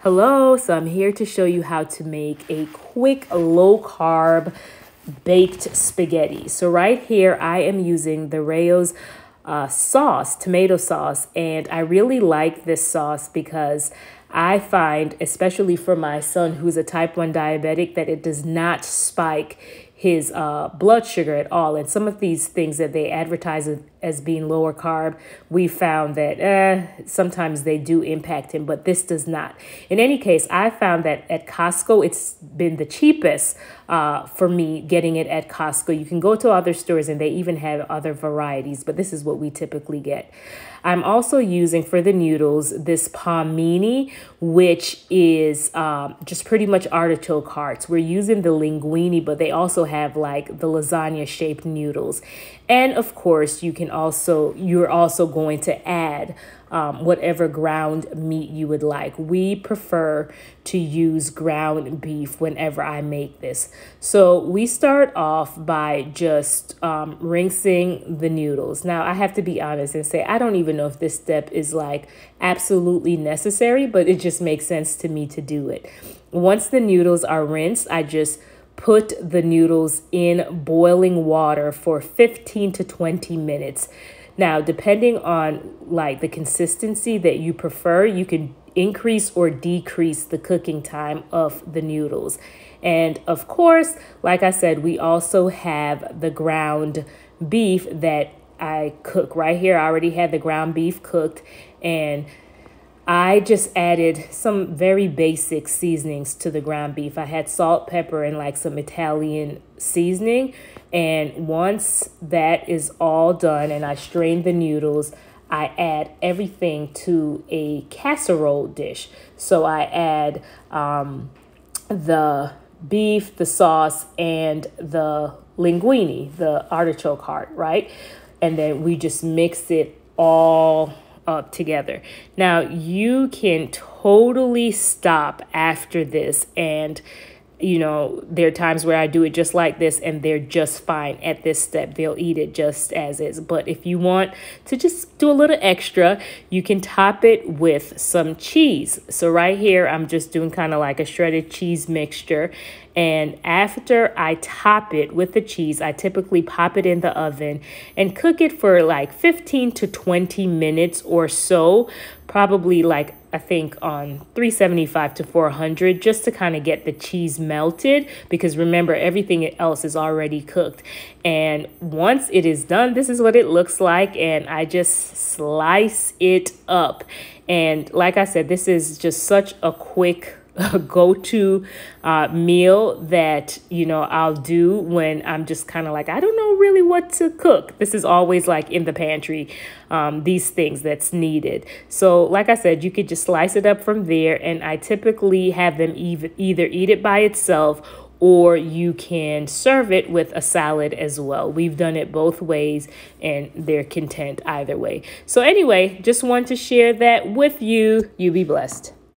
Hello, so I'm here to show you how to make a quick low carb baked spaghetti. So right here I am using the Raos sauce, tomato sauce, and I really like this sauce because I find, especially for my son who's a type 1 diabetic, that it does not spike his blood sugar at all. And some of these things that they advertise as being lower carb, we found that sometimes they do impact him, but this does not. In any case, I found that at Costco, it's been the cheapest for me getting it at Costco. You can go to other stores and they even have other varieties, but this is what we typically get. I'm also using for the noodles this Palmini, which is just pretty much artichoke hearts. We're using the linguine, but they also have like the lasagna shaped noodles. And of course, you're also going to add whatever ground meat you would like. We prefer to use ground beef whenever I make this. So we start off by just rinsing the noodles. Now I have to be honest and say, I don't even know if this step is like absolutely necessary, but it just makes sense to me to do it. Once the noodles are rinsed, I just put the noodles in boiling water for 15 to 20 minutes. Now, depending on like the consistency that you prefer, you can increase or decrease the cooking time of the noodles. And of course, like I said, we also have the ground beef that I cook right here. I already had the ground beef cooked, and I just added some very basic seasonings to the ground beef. I had salt, pepper, and like some Italian seasoning. And once that is all done and I strain the noodles, I add everything to a casserole dish. So I add the beef, the sauce, and the linguine, the artichoke heart, right? And then we just mix it all up together. Now you can totally stop after this, and there are times where I do it just like this and they're just fine at this step. They'll eat it just as is. But if you want to just do a little extra, you can top it with some cheese. So right here, I'm just doing kind of like a shredded cheese mixture. And after I top it with the cheese, I typically pop it in the oven and cook it for like 15 to 20 minutes or so, probably like I think on 375 to 400, just to kind of get the cheese melted, because remember, everything else is already cooked. And once it is done, this is what it looks like. And I just slice it up. And like I said, this is just such a quick go-to meal that I'll do when I'm just kind of like, I don't know really what to cook. This is always like in the pantry, these things that's needed. So like I said, you could just slice it up from there, and I typically have them either eat it by itself or you can serve it with a salad as well. We've done it both ways and they're content either way. So anyway, just want to share that with you. You be blessed.